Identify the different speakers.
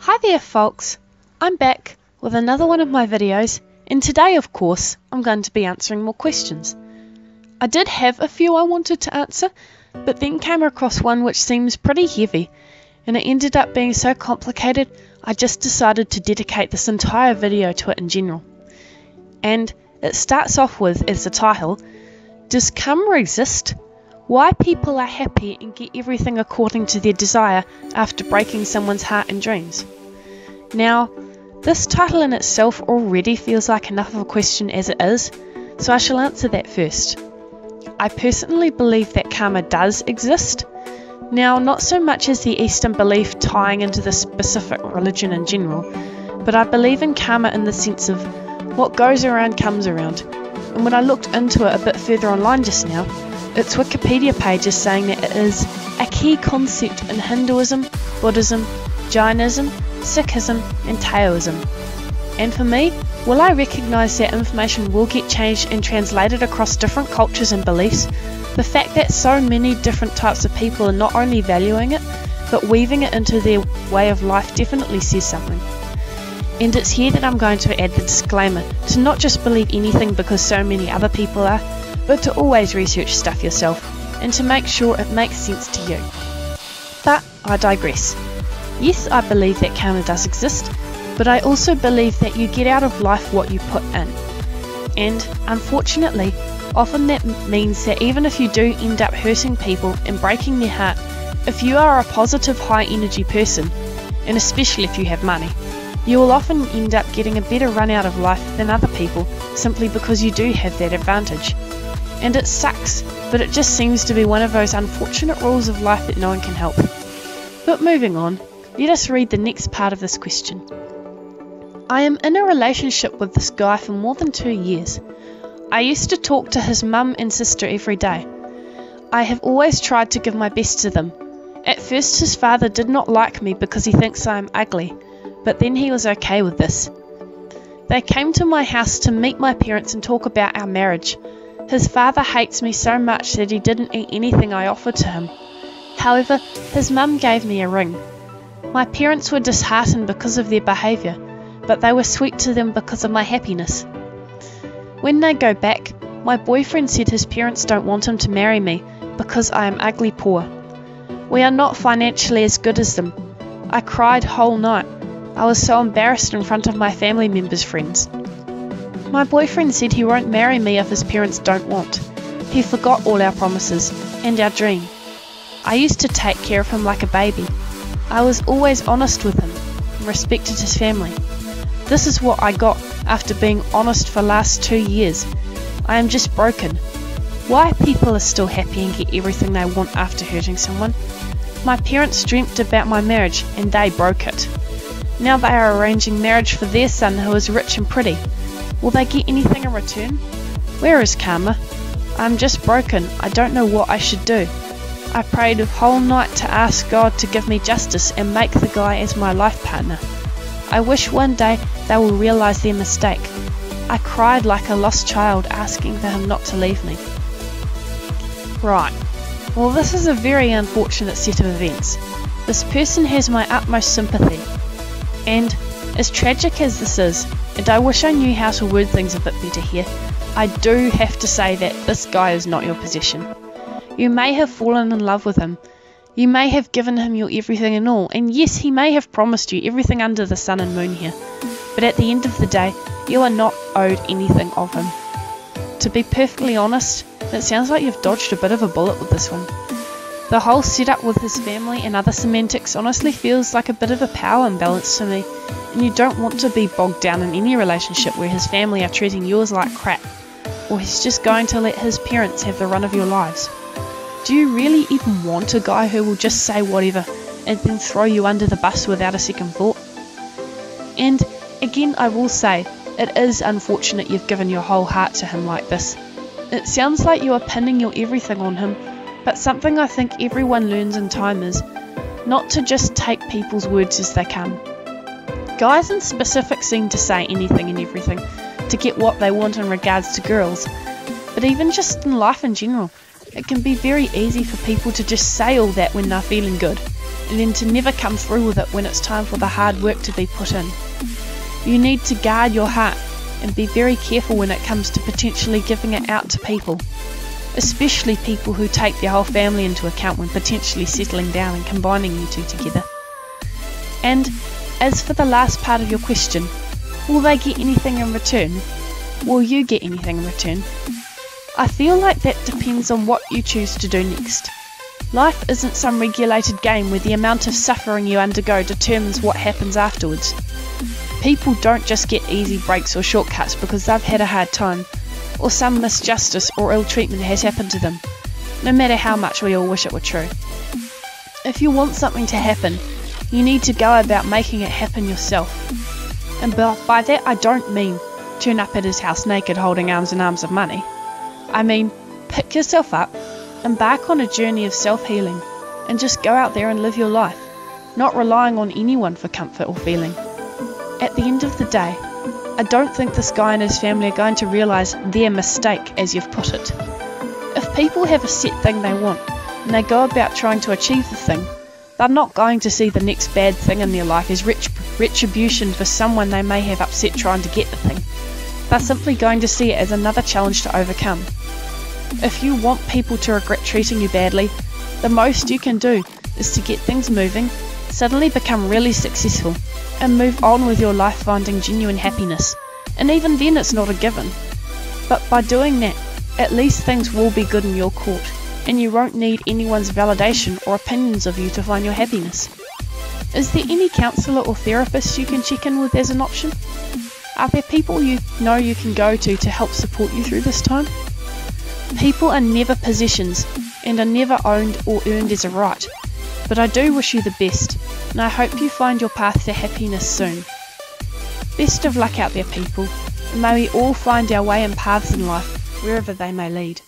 Speaker 1: Hi there folks, I'm back with another one of my videos, and today of course I'm going to be answering more questions. I did have a few I wanted to answer, but then came across one which seems pretty heavy, and it ended up being so complicated I just decided to dedicate this entire video to it in general. And it starts off with, as the title, does karma exist? Why people are happy and get everything according to their desire after breaking someone's heart and dreams. Now, this title in itself already feels like enough of a question as it is, so I shall answer that first. I personally believe that karma does exist. Now, not so much as the Eastern belief tying into the specific religion in general, but I believe in karma in the sense of what goes around comes around. And when I looked into it a bit further online just now, its Wikipedia page is saying that it is a key concept in Hinduism, Buddhism, Jainism, Sikhism and Taoism. And for me, while I recognise that information will get changed and translated across different cultures and beliefs, the fact that so many different types of people are not only valuing it, but weaving it into their way of life definitely says something. And it's here that I'm going to add the disclaimer to not just believe anything because so many other people are, but to always research stuff yourself and to make sure it makes sense to you. But I digress. Yes, I believe that karma does exist, but I also believe that you get out of life what you put in. And unfortunately, often that means that even if you do end up hurting people and breaking their heart, if you are a positive high energy person, and especially if you have money, you will often end up getting a better run out of life than other people simply because you do have that advantage. And it sucks, but it just seems to be one of those unfortunate rules of life that no one can help. But moving on, let us read the next part of this question. I am in a relationship with this guy for more than 2 years. I used to talk to his mum and sister every day. I have always tried to give my best to them. At first his father did not like me because he thinks I am ugly, but then he was okay with this. They came to my house to meet my parents and talk about our marriage. His father hates me so much that he didn't eat anything I offered to him. However, his mum gave me a ring. My parents were disheartened because of their behaviour, but they were sweet to them because of my happiness. When they go back, my boyfriend said his parents don't want him to marry me because I am ugly poor. We are not financially as good as them. I cried whole night. I was so embarrassed in front of my family members' friends. My boyfriend said he won't marry me if his parents don't want. He forgot all our promises and our dream. I used to take care of him like a baby. I was always honest with him and respected his family. This is what I got after being honest for the last 2 years. I am just broken. Why people are still happy and get everything they want after hurting someone? My parents dreamt about my marriage and they broke it. Now they are arranging marriage for their son who is rich and pretty. Will they get anything in return? Where is karma? I'm just broken. I don't know what I should do. I prayed a whole night to ask God to give me justice and make the guy as my life partner. I wish one day they will realise their mistake. I cried like a lost child asking for him not to leave me. Right. Well, this is a very unfortunate set of events. This person has my utmost sympathy. And as tragic as this is, and I wish I knew how to word things a bit better here, I do have to say that this guy is not your possession. You may have fallen in love with him. You may have given him your everything and all, and yes, he may have promised you everything under the sun and moon here, but at the end of the day, you are not owed anything of him. To be perfectly honest, it sounds like you've dodged a bit of a bullet with this one. The whole setup with his family and other semantics honestly feels like a bit of a power imbalance to me, and you don't want to be bogged down in any relationship where his family are treating yours like crap, or he's just going to let his parents have the run of your lives. Do you really even want a guy who will just say whatever and then throw you under the bus without a second thought? And again, I will say, it is unfortunate you've given your whole heart to him like this. It sounds like you are pinning your everything on him, but something I think everyone learns in time is not to just take people's words as they come. Guys in specific seem to say anything and everything to get what they want in regards to girls, but even just in life in general, it can be very easy for people to just say all that when they're feeling good, and then to never come through with it when it's time for the hard work to be put in. You need to guard your heart and be very careful when it comes to potentially giving it out to people, especially people who take their whole family into account when potentially settling down and combining you two together. And as for the last part of your question, will they get anything in return? Will you get anything in return? I feel like that depends on what you choose to do next. Life isn't some regulated game where the amount of suffering you undergo determines what happens afterwards. People don't just get easy breaks or shortcuts because they've had a hard time, or some misjustice or ill treatment has happened to them, no matter how much we all wish it were true. If you want something to happen, you need to go about making it happen yourself. And by that I don't mean turn up at his house naked holding arms and arms of money. I mean, pick yourself up, embark on a journey of self-healing, and just go out there and live your life, not relying on anyone for comfort or feeling. At the end of the day, I don't think this guy and his family are going to realise their mistake, as you've put it. If people have a set thing they want, and they go about trying to achieve the thing, they're not going to see the next bad thing in their life as retribution for someone they may have upset trying to get the thing. They're simply going to see it as another challenge to overcome. If you want people to regret treating you badly, the most you can do is to get things moving, suddenly become really successful, and move on with your life finding genuine happiness. And even then it's not a given. But by doing that, at least things will be good in your court, and you won't need anyone's validation or opinions of you to find your happiness. Is there any counsellor or therapist you can check in with as an option? Are there people you know you can go to help support you through this time? People are never possessions and are never owned or earned as a right, but I do wish you the best, and I hope you find your path to happiness soon. Best of luck out there, people, and may we all find our way and paths in life, wherever they may lead.